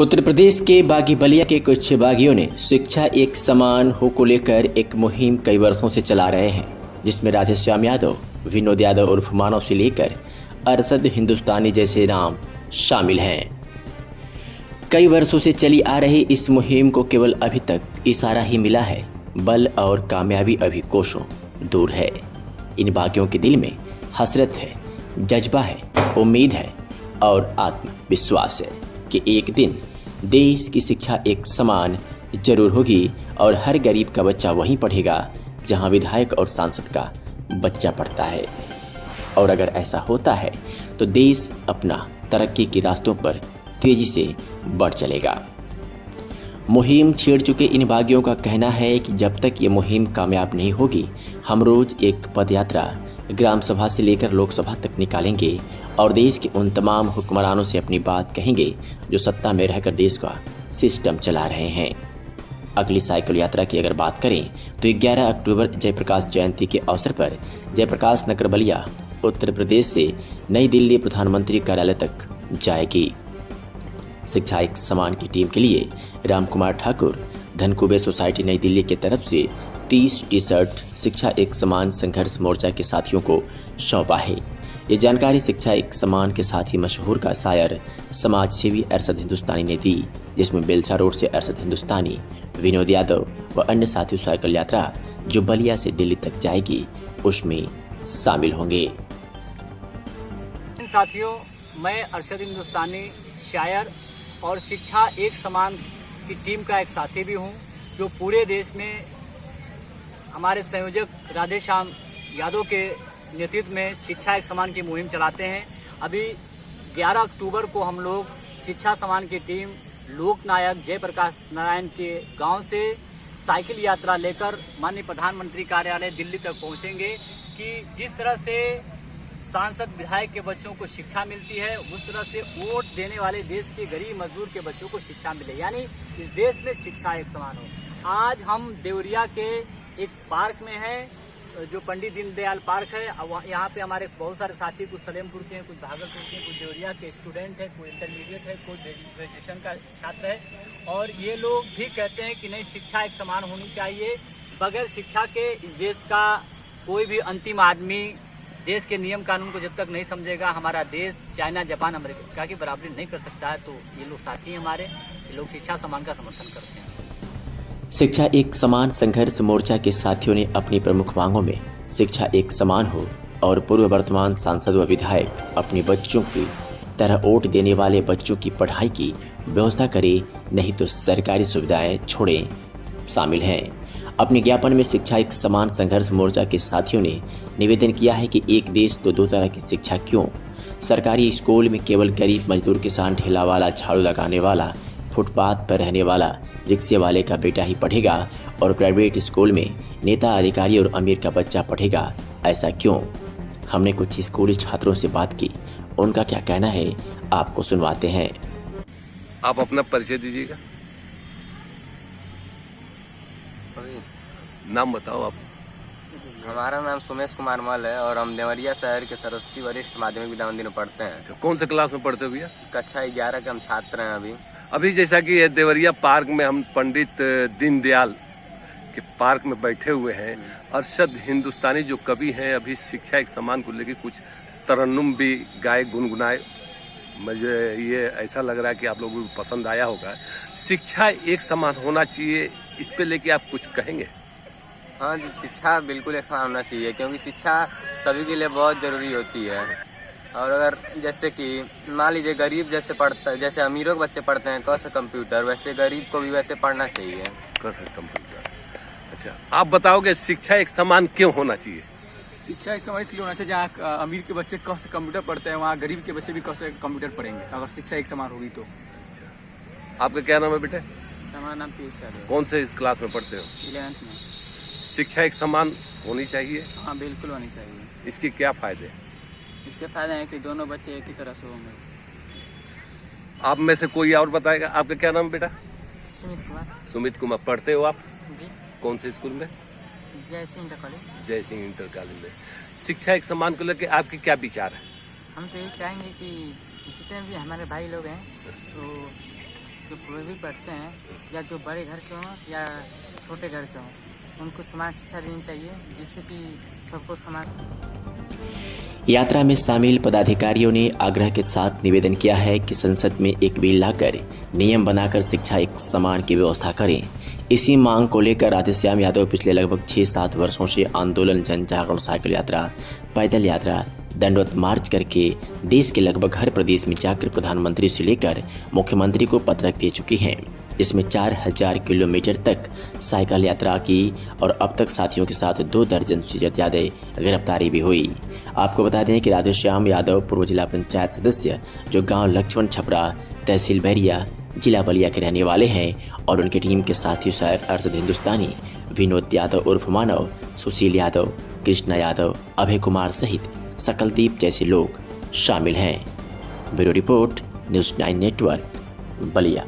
उत्तर प्रदेश के बागी बलिया के कुछ बागियों ने शिक्षा एक समान हो को लेकर एक मुहिम कई वर्षों से चला रहे हैं, जिसमें राधेश्याम यादव, विनोद यादव उर्फ मानव से लेकर अरशद हिंदुस्तानी जैसे नाम शामिल हैं। कई वर्षों से चली आ रही इस मुहिम को केवल अभी तक इशारा ही मिला है, बल और कामयाबी अभी कोसों दूर है। इन बागियों के दिल में हसरत है, जज्बा है, उम्मीद है और आत्मविश्वास है कि एक दिन देश की शिक्षा एक समान जरूर होगी और हर गरीब का बच्चा वहीं पढ़ेगा जहां विधायक और सांसद का बच्चा पढ़ता है। और अगर ऐसा होता है तो देश अपना तरक्की के रास्तों पर तेजी से बढ़ चलेगा। मुहिम छेड़ चुके इन बागियों का कहना है कि जब तक ये मुहिम कामयाब नहीं होगी, हम रोज एक पदयात्रा ग्राम सभा से लेकर लोकसभा तक निकालेंगे और देश के उन तमाम हुक्मरानों से अपनी बात कहेंगे जो सत्ता में रहकर देश का सिस्टम चला रहे हैं। अगली साइकिल यात्रा की अगर बात करें तो 11 अक्टूबर जयप्रकाश जयंती के अवसर पर जयप्रकाश नगर बलिया उत्तर प्रदेश से नई दिल्ली प्रधानमंत्री कार्यालय तक जाएगी। शिक्षा एक समान की टीम के लिए राम कुमार ठाकुर धनकुबेर सोसाइटी नई दिल्ली की तरफ से 30 टी शर्ट शिक्षा एक समान संघर्ष मोर्चा के साथियों को सौंपा है। ये जानकारी शिक्षा एक समान के साथ ही मशहूर का शायर समाज सेवी अरशद हिंदुस्तानी ने दी, जिसमें बेलसा रोड से अरशद हिंदुस्तानी, विनोद यादव व अन्य साथी साइकिल यात्रा जो बलिया से दिल्ली तक जाएगी उसमें शामिल होंगे। साथियों, मैं अरशद हिंदुस्तानी शायर और शिक्षा एक समान की टीम का एक साथी भी हूं, जो पूरे देश में हमारे संयोजक राधेश्याम यादव के नेतृत्व में शिक्षा एक समान की मुहिम चलाते हैं। अभी 11 अक्टूबर को हम लोग शिक्षा समान की टीम लोकनायक जयप्रकाश नारायण के गांव से साइकिल यात्रा लेकर माननीय प्रधानमंत्री कार्यालय दिल्ली तक पहुंचेंगे कि जिस तरह से सांसद विधायक के बच्चों को शिक्षा मिलती है, उस तरह से वोट देने वाले देश के गरीब मजदूर के बच्चों को शिक्षा मिले, यानी इस देश में शिक्षा एक समान हो। आज हम देवरिया के एक पार्क में हैं, जो पंडित दीनदयाल पार्क है। यहाँ पे हमारे बहुत सारे साथी, कुछ सलेमपुर के हैं, कुछ भागलपुर के हैं, कुछ देवरिया के स्टूडेंट हैं, कोई इंटरमीडिएट है, कोई ग्रेजुएशन का छात्र है। और ये लोग भी कहते हैं कि नहीं, शिक्षा एक समान होनी चाहिए। बगैर शिक्षा के इस देश का कोई भी अंतिम आदमी देश के नियम कानून को जब तक नहीं समझेगा, हमारा देश चाइना, जापान, अमेरिका की बराबरी नहीं कर सकता है। तो ये लोग साथी हैं हमारे, ये लोग शिक्षा समान का समर्थन करते हैं। शिक्षा एक समान संघर्ष मोर्चा के साथियों ने अपनी प्रमुख मांगों में शिक्षा एक समान हो और पूर्व वर्तमान सांसद व विधायक अपने बच्चों की तरह वोट देने वाले बच्चों की पढ़ाई की व्यवस्था करे, नहीं तो सरकारी सुविधाएं छोड़ें शामिल हैं। अपने ज्ञापन में शिक्षा एक समान संघर्ष मोर्चा के साथियों ने निवेदन किया है कि एक देश तो दो तरह की शिक्षा क्यों? सरकारी स्कूल में केवल गरीब मजदूर, किसान, ठेला वाला, झाड़ू लगाने वाला, फुटपाथ पर रहने वाला, रिक्शे वाले का बेटा ही पढ़ेगा और प्राइवेट स्कूल में नेता, अधिकारी और अमीर का बच्चा पढ़ेगा, ऐसा क्यों? हमने कुछ स्कूली छात्रों से बात की, उनका क्या कहना है आपको सुनवाते हैं। आप अपना परिचय दीजिएगा। नाम बताओ आप। हमारा नाम सुमेश कुमार मल है और हम देवरिया शहर के सरस्वती वरिष्ठ माध्यमिक विद्या मंदिर में पढ़ते हैं। अच्छा, कौन से क्लास में पढ़ते हो भैया? कक्षा 11 के हम छात्र हैं। अभी जैसा कि देवरिया पार्क में हम पंडित दीनदयाल के पार्क में बैठे हुए हैं, अरशद हिंदुस्तानी जो कवि हैं, अभी शिक्षा एक समान को लेकर कुछ तरन्नुम भी गाए, गुनगुनाए। मुझे ये ऐसा लग रहा है कि आप लोगों को पसंद आया होगा। शिक्षा एक समान होना चाहिए, इस पे लेके आप कुछ कहेंगे? हाँ जी, शिक्षा बिल्कुल एक समान होना चाहिए, क्योंकि शिक्षा सभी के लिए बहुत जरूरी होती है। और अगर जैसे कि मान लीजिए गरीब जैसे पढ़ता है, जैसे अमीरों के बच्चे पढ़ते हैं कैसे कंप्यूटर, वैसे गरीब को भी वैसे पढ़ना चाहिए कैसे कंप्यूटर। अच्छा, आप बताओगे शिक्षा एक समान क्यों होना चाहिए? शिक्षा एक समान इसलिए होना चाहिए, जहाँ अमीर के बच्चे कैसे कंप्यूटर पढ़ते हैं, वहाँ गरीब के बच्चे भी कैसे कंप्यूटर पढ़ेंगे, अगर शिक्षा एक समान होगी तो। अच्छा, आपका क्या नाम है बेटे? हमारा नाम पीयूष यादव। कौन से क्लास में पढ़ते हो? 11th में। शिक्षा एक समान होनी चाहिए? हाँ, बिल्कुल होनी चाहिए। इसके क्या फायदे? इसके फायदे हैं कि दोनों बच्चे एक ही तरह से होंगे। आप में से कोई और बताएगा। आपका क्या नाम बेटा? सुमित कुमार। सुमित कुमार, पढ़ते हो आप? जी। कौन से स्कूल में? जय सिंह इंटर कॉलेज। जय सिंह इंटर कॉलेज में। शिक्षा एक समान को लेकर आपके क्या विचार है? हम तो ये चाहेंगे कि जितने भी हमारे भाई लोग हैं तो जो पूर्वी पढ़ते हैं या जो बड़े घर के हों या छोटे घर के हों, उनको समान शिक्षा देनी चाहिए, जिससे कि सबको समान। यात्रा में शामिल पदाधिकारियों ने आग्रह के साथ निवेदन किया है कि संसद में एक बिल लाकर नियम बनाकर शिक्षा एक समान की व्यवस्था करें। इसी मांग को लेकर राधेश्याम यादव पिछले लगभग 6-7 वर्षों से आंदोलन, जन जागरण, साइकिल यात्रा, पैदल यात्रा, दंडवत मार्च करके देश के लगभग हर प्रदेश में जाकर प्रधानमंत्री से लेकर मुख्यमंत्री को पत्र दे चुकी हैं, जिसमें 4000 किलोमीटर तक साइकिल यात्रा की और अब तक साथियों के साथ 2 दर्जन से ज़्यादा गिरफ्तारी भी हुई। आपको बता दें कि राधेश्याम यादव पूर्व जिला पंचायत सदस्य जो गांव लक्ष्मण छपरा, तहसील बैरिया, जिला बलिया के रहने वाले हैं और उनकी टीम के साथी शायर अरशद हिंदुस्तानी, विनोद यादव उर्फ मानव, सुशील यादव, कृष्णा यादव, अभय कुमार सहित सकलदीप जैसे लोग शामिल हैं। Bureau report, news 9 network, Ballia.